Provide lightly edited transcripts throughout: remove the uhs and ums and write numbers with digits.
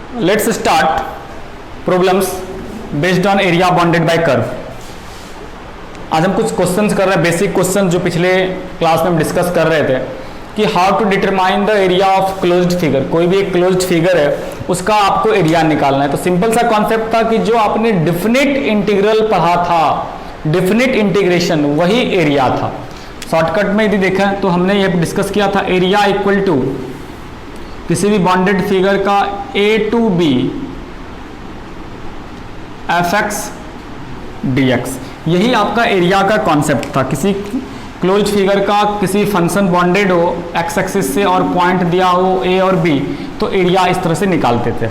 Let's start problems based on area bounded bye curve. आज हम कुछ क्वेश्चंस कर रहे हैं, बेसिक क्वेश्चन जो पिछले क्लास में हम डिस्कस कर रहे थे कि how to determine the area of closed figure. कोई भी एक क्लोज्ड फिगर है उसका आपको एरिया निकालना है। तो सिंपल सा कॉन्सेप्ट था कि जो आपने डिफिनिट इंटीग्रल पढ़ा था, डिफिनिट इंटीग्रेशन, वही एरिया था। शॉर्टकट में यदि देखा तो हमने ये डिस्कस किया था एरिया इक्वल टू किसी भी बॉन्डेड फिगर का A to B F X D X, यही आपका एरिया का कॉन्सेप्ट था। किसी क्लोज फिगर का किसी फंक्शन बॉन्डेड हो एक्स एक्सिस से और पॉइंट दिया हो ए और बी, तो एरिया इस तरह से निकालते थे।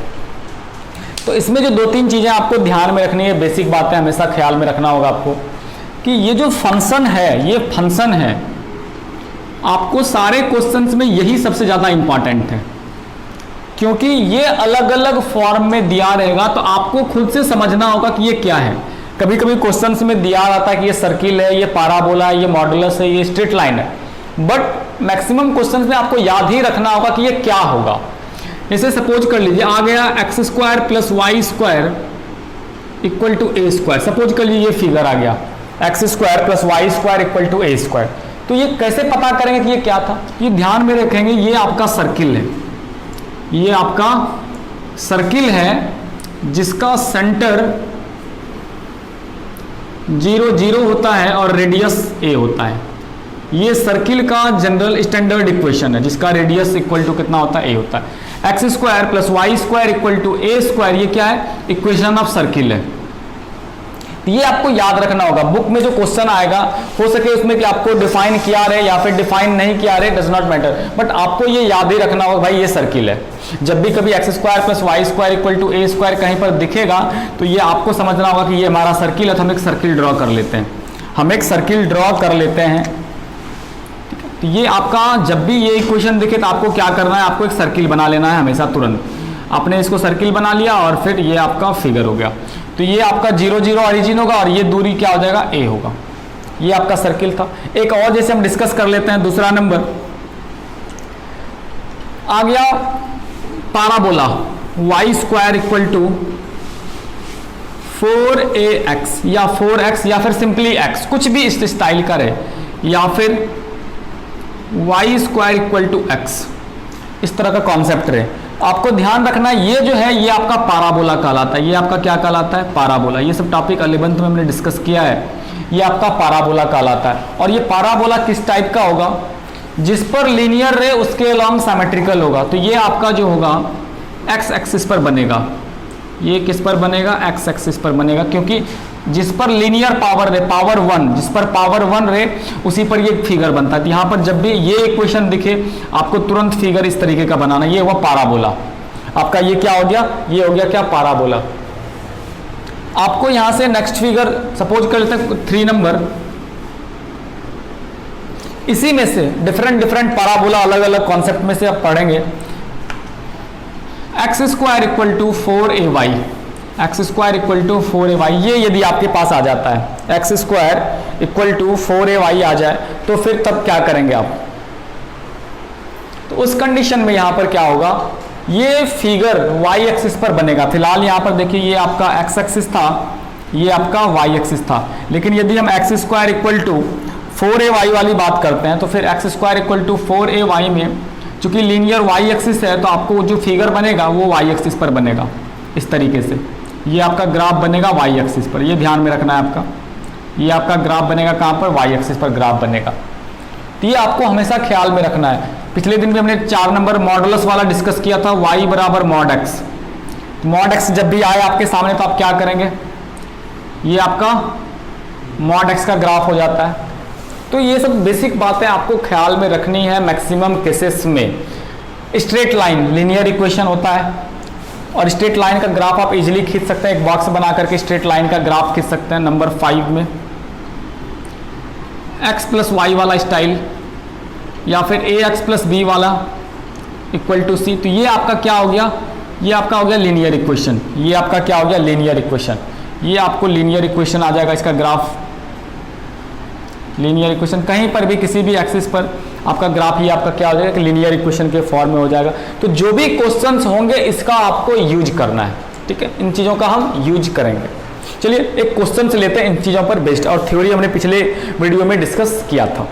तो इसमें जो दो तीन चीज़ें आपको ध्यान में रखनी है, बेसिक बातें हमेशा ख्याल में रखना होगा आपको कि ये जो फंक्शन है, ये फंक्शन है, आपको सारे क्वेश्चंस में यही सबसे ज़्यादा इंपॉर्टेंट है, क्योंकि ये अलग अलग फॉर्म में दिया रहेगा। तो आपको खुद से समझना होगा कि ये क्या है। कभी कभी क्वेश्चंस में दिया रहता है कि ये सर्किल है, ये पाराबोला है, ये मॉडुलस है, ये स्ट्रेट लाइन है, बट मैक्सिमम क्वेश्चंस में आपको याद ही रखना होगा कि ये क्या होगा। जैसे सपोज कर लीजिए आ गया X square plus Y square equal to A square. Suppose कर लीजिए ये फिगर आ गया X square plus Y square equal to A square. तो ये कैसे पता करेंगे कि ये क्या था? ये ध्यान में रखेंगे, ये आपका सर्किल है, ये आपका सर्किल है जिसका सेंटर 0 0 होता है और रेडियस a होता है। ये सर्किल का जनरल स्टैंडर्ड इक्वेशन है जिसका रेडियस इक्वल टू कितना होता है? a होता है। X square plus Y square equal to A square, ये क्या है? इक्वेशन ऑफ सर्किल है। ये आपको याद रखना होगा। बुक में जो क्वेश्चन आएगा हो सके उसमें कि आपको डिफाइन किया रहे या फिर डिफाइन नहीं किया रहे, डज नॉट मैटर, बट आपको ये याद ही रखना होगा भाई ये सर्किल है। जब भी कभी X square plus Y square equal to A square कहीं पर दिखेगा तो ये आपको समझना होगा कि ये हमारा सर्किल है। तो हम एक सर्किल ड्रॉ कर लेते हैं, हम एक सर्किल ड्रॉ कर लेते हैं। तो ये आपका जब भी ये इक्वेशन दिखे तो आपको क्या करना है? आपको एक सर्किल बना लेना है हमेशा तुरंत। आपने इसको सर्किल बना लिया और फिर ये आपका फिगर हो गया। तो ये आपका 0 0 ऑरिजिन होगा और ये दूरी क्या हो जाएगा? a होगा। ये आपका सर्किल था। एक और जैसे हम डिस्कस कर लेते हैं, दूसरा नंबर आ गया parabola y square equal to 4ax या 4x या फिर सिंपली x, कुछ भी इस स्टाइल का रहे, या फिर y square equal to x, इस तरह का कॉन्सेप्ट रहे। आपको ध्यान रखना ये जो है ये आपका पाराबोला कहलाता है। ये आपका क्या कहलाता है? पाराबोला। ये सब टॉपिक 11th में हमने डिस्कस किया है। ये आपका पाराबोला कहलाता है। और ये पाराबोला किस टाइप का होगा? जिस पर लीनियर रे उसके अलॉन्ग सिमेट्रिकल होगा। तो ये आपका जो होगा एक्स एक्सिस पर बनेगा। ये किस पर बनेगा? एक्स एक्सिस पर बनेगा, क्योंकि जिस पर लीनियर पावर रे, पावर 1, जिस पर पावर 1 रे उसी पर ये फिगर बनता है। तो यहाँ पर जब भी ये इक्वेशन दिखे आपको तुरंत फिगर इस तरीके का बनाना। ये हुआ पाराबोला। आपका ये क्या हो गया? ये हो गया क्या? पाराबोला। आपको यहाँ से नेक्स्ट फिगर सपोज कर लेते हैं 3 नंबर, इसी में से डिफरेंट डिफरेंट पाराबोला अलग अलग कॉन्सेप्ट में से आप पढ़ेंगे। X square equal to 4ay, X square equal to 4ay, ये यदि आपके पास आ जाता है X square equal to 4ay आ जाए तो फिर तब क्या करेंगे आप? तो उस कंडीशन में यहाँ पर क्या होगा? ये फिगर y एक्सिस पर बनेगा। फिलहाल यहाँ पर देखिए ये आपका x एक्सिस था, ये आपका y एक्सिस था, लेकिन यदि हम x square equal to 4ay वाली बात करते हैं तो फिर x square equal to 4ay में चूंकि लीनियर y एक्सिस है तो आपको जो फिगर बनेगा वो y एक्सिस पर बनेगा इस तरीके से। ये आपका ग्राफ बनेगा y एक्सिस पर, ये ध्यान में रखना है आपका। ये आपका ग्राफ बनेगा कहाँ पर? y एक्सिस पर ग्राफ बनेगा। तो ये आपको हमेशा ख्याल में रखना है। पिछले दिन भी हमने 4 नंबर मॉडुलस वाला डिस्कस किया था, y बराबर मॉड x। मॉड x जब भी आए आपके सामने तो आप क्या करेंगे? ये आपका मॉड x का ग्राफ हो जाता है। तो ये सब बेसिक बातें आपको ख्याल में रखनी है मैक्सिमम केसेस में। स्ट्रेट लाइन लीनियर इक्वेशन होता है और स्ट्रेट लाइन का ग्राफ आप इजीली खींच सकते हैं। एक बॉक्स बना करके स्ट्रेट लाइन का ग्राफ खींच सकते हैं नंबर 5 में। x प्लस वाई वाला स्टाइल या फिर ax प्लस बी वाला इक्वल टू c। तो ये आपका क्या हो गया? ये आपका हो गया लीनियर इक्वेशन। ये आपका क्या हो गया? Linear equation. ये आपको लीनियर इक्वेशन आ जाएगा, इसका ग्राफ लीनियर इक्वेशन। कहीं पर भी किसी भी एक्सिस पर आपका ग्राफ ये आपका क्या हो जाएगा कि लीनियर इक्वेशन के फॉर्म में हो जाएगा। तो जो भी क्वेश्चंस होंगे इसका आपको यूज करना है, ठीक है, इन चीज़ों का हम यूज करेंगे। चलिए एक क्वेश्चन से लेते हैं इन चीज़ों पर बेस्ड, और थ्योरी हमने पिछले वीडियो में डिस्कस किया था।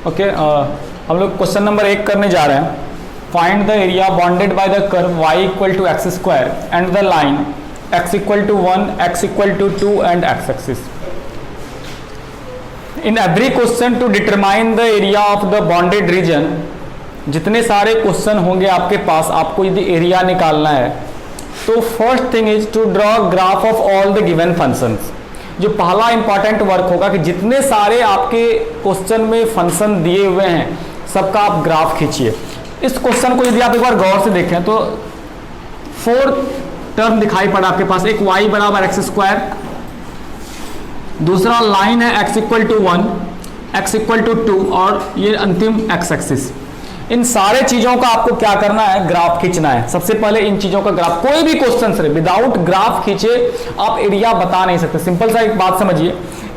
ओके हम लोग क्वेश्चन नंबर 1 करने जा रहे हैं। Find the area bounded by the curve y equal to X square and the line x equal to 1, x equal to 2 and x axis. In every question to determine the area of the bounded region, जितने सारे question होंगे आपके पास, आपको यदि area निकालना है तो first thing is to draw graph of all the given functions. जो पहला इंपॉर्टेंट वर्क होगा कि जितने सारे आपके क्वेश्चन में फंक्शन दिए हुए हैं सबका आप ग्राफ खींचिए। इस क्वेश्चन को यदि आप एक बार गौर से देखें तो 4 टर्म दिखाई पड़ा आपके पास। एक y बराबर एक्स स्क्वायर, दूसरा लाइन है x equal to 1, x equal to 2 और ये अंतिम x एक्सिस। इन सारे चीजों का आपको क्या करना है, ग्राफ खींचना है। सबसे पहले इन चीजों का ग्राफ, कोई भी क्वेश्चन से विदाउट ग्राफ खींचे आप एरिया बता नहीं सकते। सिंपल सा एक बात समझिए,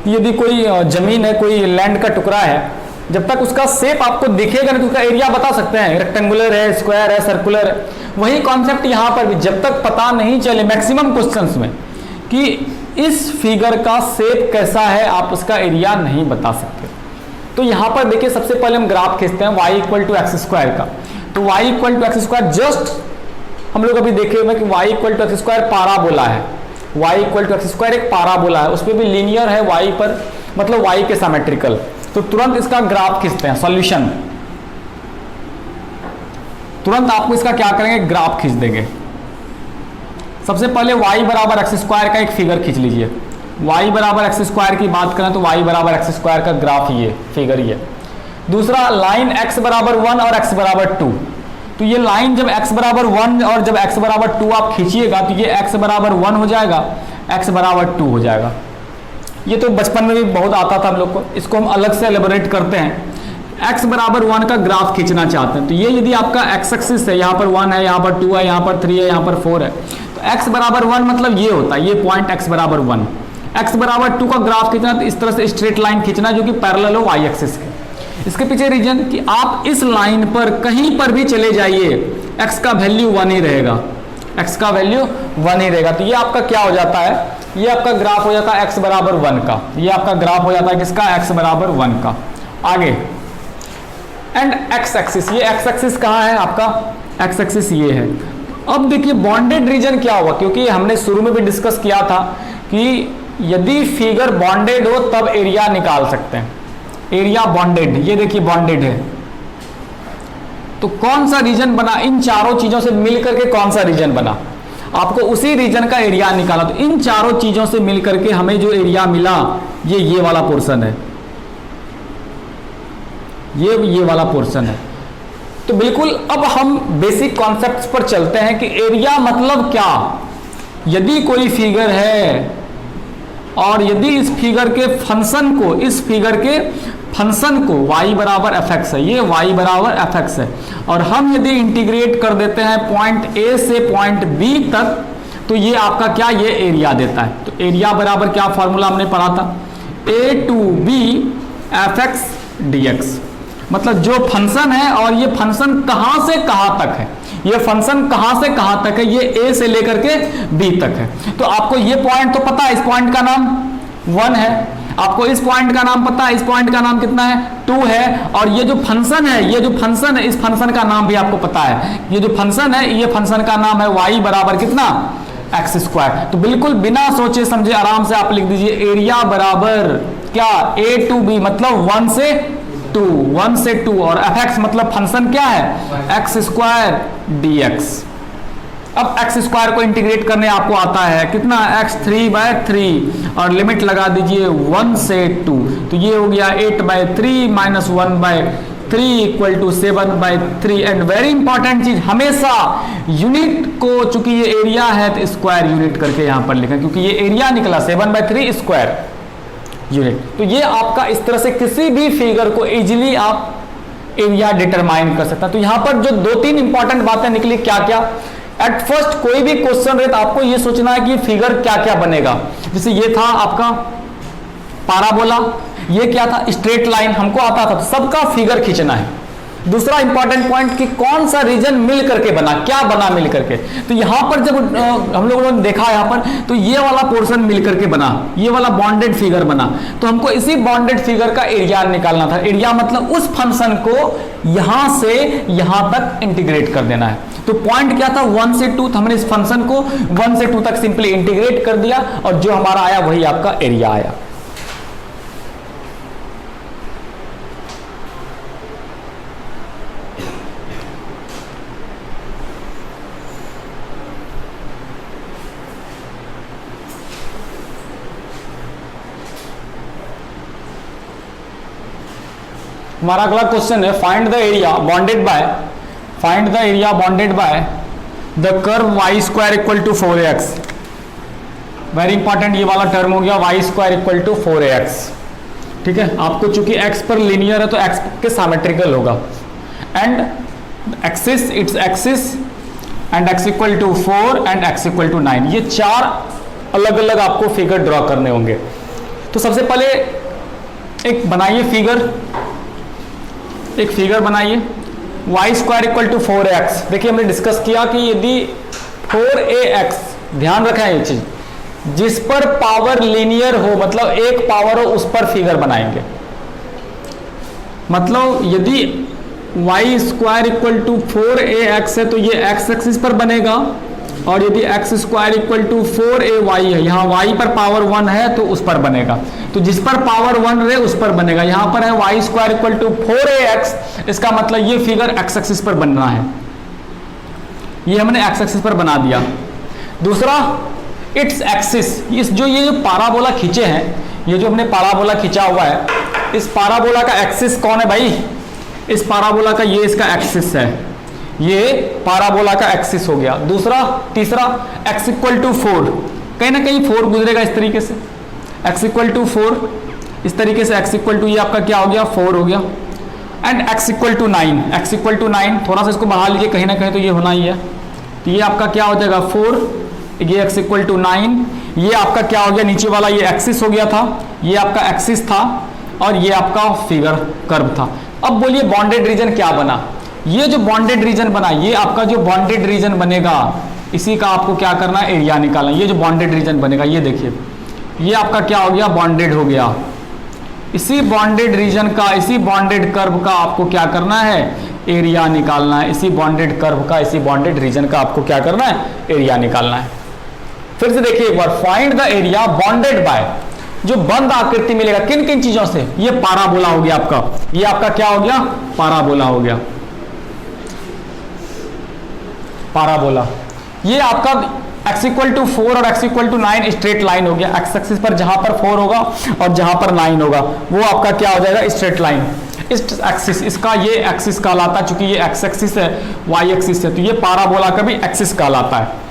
यदि कोई जमीन है, कोई लैंड का टुकड़ा है, जब तक उसका शेप आपको दिखेगा नहीं तो उसका एरिया बता सकते हैं, रेक्टेंगुलर है, स्क्वायर है, सर्कुलर है। वही कॉन्सेप्ट यहाँ पर भी, जब तक पता नहीं चले मैक्सिमम क्वेश्चंस में कि इस फिगर का शेप कैसा है, आप उसका एरिया नहीं बता सकते। तो यहाँ पर देखिए सबसे पहले हम ग्राफ खींचते हैं y equal to X square का। तो y equal to X square just हम लोग अभी देखे हुए कि y equal to X square parabola है। y equal to X square एक पाराबोला है, उसमें भी लीनियर है y पर, मतलब y के सिमेट्रिकल। तो तुरंत इसका ग्राफ खींचते हैं, सॉल्यूशन। तुरंत आपको इसका क्या करेंगे, ग्राफ खींच देंगे। सबसे पहले y बराबर एक्स स्क्वायर का एक फिगर खींच लीजिए। y बराबर एक्स स्क्वायर की बात करें तो y बराबर एक्स स्क्वायर का ग्राफ ये फिगर ये। दूसरा लाइन x बराबर 1 और x बराबर 2। तो ये लाइन जब x बराबर 1 और जब x बराबर 2 आप खींचिएगा तो ये x बराबर 1 हो जाएगा, x बराबर 2 हो जाएगा। ये तो बचपन में भी बहुत आता था हम लोग को, इसको हम अलग से एलेबोरेट करते हैं। x बराबर 1 का ग्राफ खींचना चाहते हैं तो ये यदि आपका x एक्सिस है, यहाँ पर 1 है, यहाँ पर 2 है, यहाँ पर 3 है, यहाँ पर 4 है, तो x बराबर 1 मतलब ये होता है, ये पॉइंट x बराबर 1। x बराबर 2 का ग्राफ खींचना तो इस तरह से स्ट्रेट लाइन खींचना जो कि पैरेलल हो y एक्सिस के। इसके पीछे रीजन कि आप इस लाइन पर कहीं पर भी चले जाइए x का वैल्यू 1 ही रहेगा, x का वैल्यू 1 ही रहेगा। तो ये आपका क्या हो जाता है, ये आपका ग्राफ हो जाता है x बराबर 1 का। ये आपका ग्राफ हो जाता है किसका, x बराबर 1 का। आगे एंड x एक्सिस, ये x एक्सिस कहाँ है आपका, x एक्सिस ये है। अब देखिए बॉन्डेड रीजन क्या होगा, क्योंकि हमने शुरू में भी डिस्कस किया था कि यदि फिगर बॉन्डेड हो तब एरिया निकाल सकते हैं। एरिया बॉन्डेड, ये देखिए बॉन्डेड है तो कौन सा रीजन बना, इन चारों चीजों से मिलकर के कौन सा रीजन बना, आपको उसी रीजन का एरिया निकाला। तो इन चारों चीजों से मिलकर के हमें जो एरिया मिला ये वाला पोर्शन है, ये वाला पोर्शन है। तो बिल्कुल अब हम बेसिक कॉन्सेप्ट्स पर चलते हैं कि एरिया मतलब क्या। यदि कोई फिगर है और यदि इस फिगर के फंक्शन को, इस फिगर के फंक्शन को y बराबर एफ एक्स है, ये y बराबर एफ एक्स है, और हम यदि इंटीग्रेट कर देते हैं पॉइंट A से पॉइंट B तक तो ये आपका क्या, ये एरिया देता है। तो एरिया बराबर क्या फॉर्मूला हमने पढ़ा था, A to B F X D X. मतलब जो फंक्शन है और ये फंक्शन कहाँ से कहाँ तक है, ये फंक्शन कहाँ से कहाँ तक है, ये A से लेकर के B तक है। तो आपको ये पॉइंट तो पता है, इस पॉइंट का नाम 1 है, आपको इस पॉइंट का नाम पता है, इस पॉइंट का नाम कितना है, 2 है, और ये जो फंक्शन है, ये जो फंक्शन है, इस फंक्शन का नाम भी आपको पता है। ये जो फंक्शन है, ये फंक्शन का नाम है y बराबर कितना, एक्स स्क्वायर। तो बिल्कुल बिना सोचे समझे आराम से आप लिख दीजिए एरिया बराबर क्या, A टू B मतलब 1 से 2, 1 से 2, और एफ एक्स मतलब फंक्शन क्या है, एक्स स्क्वायर डी एक्स। अब एक्स स्क्वायर को इंटीग्रेट करने आपको आता है कितना, x3/3, और लिमिट लगा दीजिए 1 से 2, तो ये हो गया 8/3 minus 1/3 equal to 7/3। And very important चीज, हमेशा यूनिट को, चूंकि ये एरिया है तो स्क्वायर यूनिट करके यहां पर लिखा, क्योंकि ये एरिया निकला 7/3 स्क्वायर यूनिट। तो ये आपका इस तरह से किसी भी फिगर को इजीली आप एरिया डिटरमाइन कर सकता है। तो यहां पर जो 2-3 इंपॉर्टेंट बातें निकली, क्या क्या? एट फर्स्ट कोई भी क्वेश्चन रहे तो आपको ये सोचना है कि फिगर क्या क्या बनेगा। जैसे ये था आपका पाराबोला, ये क्या था? स्ट्रेट लाइन, हमको आता था, तो सबका फिगर खींचना है। दूसरा इंपॉर्टेंट पॉइंट कि कौन सा रीजन मिल करके बना, क्या बना मिल करके। तो यहां पर जब हम लोगों ने देखा यहां पर, तो ये वाला पोर्शन मिल करके बना, ये वाला बॉन्डेड फिगर बना। तो हमको इसी बॉन्डेड फिगर का एरिया निकालना था। एरिया मतलब उस फंक्शन को यहां से यहां तक इंटीग्रेट कर देना है। तो पॉइंट क्या था? 1 से 2, तो हमने इस फंक्शन को 1 से 2 तक सिंपली इंटीग्रेट कर दिया और जो हमारा आया वही आपका एरिया आया। हमारा अगला क्वेश्चन है find the area bounded by the curve Y square equal to 4ax। Very important ये वाला टर्म हो गया, Y square equal to 4ax। ठीक है, आपको चूंकि x पर लीनियर है तो x के सामेट्रिकल होगा। And axis, it's axis and x equal to 4 and x equal to 9। ये 4 अलग अलग आपको फिगर ड्रॉ करने होंगे। तो सबसे पहले एक बनाइए फिगर, एक फिगर बनाइए। Y square equal to 4ax। देखिए हमने डिस्कस किया कि यदि 4ax, ध्यान रखें ये चीज, जिस पर पावर लीनियर हो, मतलब एक पावर हो, उस पर फिगर बनाएंगे। मतलब यदि Y square equal to 4ax है तो ये x एक्सिस पर बनेगा, और यदि x square equal to 4ay है, यहाँ y पर पावर 1 है तो उस पर बनेगा। तो जिस पर पावर 1 रहे उस पर बनेगा। यहाँ पर है Y square equal to 4ax, इसका मतलब ये फिगर x एक्सिस पर बनना है। ये हमने x एक्सिस पर बना दिया। दूसरा इट्स एक्सिस, इस जो ये जो पाराबोला खींचे हैं, ये जो हमने पाराबोला खींचा हुआ है, इस पाराबोला का एक्सिस कौन है भाई? इस पाराबोला का ये इसका एक्सिस है, ये पाराबोला का एक्सिस हो गया। तीसरा x इक्वल टू 4, कहीं ना कहीं 4 गुजरेगा इस तरीके से, x इक्वल टू 4, इस तरीके से x इक्वल टू ये आपका क्या हो गया? 4 हो गया। And x equal to 9, x equal to 9, थोड़ा सा इसको बढ़ा लीजिए, कहीं ना कहीं तो ये होना ही है। तो ये आपका क्या हो जाएगा? 4, ये x इक्वल टू 9, ये आपका क्या हो गया? नीचे वाला ये एक्सिस हो गया था, ये आपका एक्सिस था, और ये आपका फिगर कर्व था। अब बोलिए बॉन्डेड रीजन क्या बना? ये जो बॉन्डेड रीजन बना, ये आपका जो बॉन्डेड रीजन बनेगा, इसी का आपको क्या करना है? एरिया निकालना। ये जो बॉन्डेड रीजन बनेगा, ये देखिए, ये आपका क्या हो गया? बॉन्डेड हो गया। इसी बॉन्डेड रीजन का, इसी बॉन्डेड कर्व का आपको क्या करना है? एरिया निकालना है। इसी बॉन्डेड कर्व का, इसी बॉन्डेड रीजन का आपको क्या करना है? एरिया निकालना है। फिर से देखिए एक बार, find the area bounded by, जो बंद आकृति मिलेगा किन किन चीजों से? ये पाराबोला हो गया आपका, ये आपका क्या हो गया? पाराबोला हो गया। पाराबोला, ये आपका x इक्वल टू 4 और x equal to 9 straight line हो गया। x एक्सिस पर जहां पर 4 होगा और जहां पर 9 होगा वो आपका क्या हो जाएगा? Straight line. इस एक्सिस, इसका ये एक्सिस कहलाता है, चूंकि ये x एक्सिस है, y एक्सिस है, तो ये पाराबोला का भी एक्सिस कहलाता है।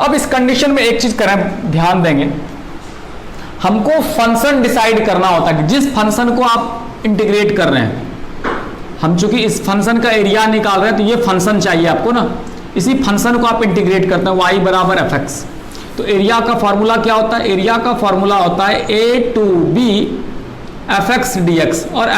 अब इस कंडीशन में एक चीज करें, ध्यान देंगे, हमको फंक्शन डिसाइड करना होता है कि जिस फंक्शन को आप इंटीग्रेट कर रहे हैं, हम चूंकि इस फंक्शन का एरिया निकाल रहे हैं तो ये फंक्शन चाहिए आपको ना, इसी फंक्शन को आप इंटीग्रेट करते हैं, y बराबर fx। तो एरिया का फॉर्मूला क्या होता है? एरिया का फॉर्मूला होता है a to b fx dx, और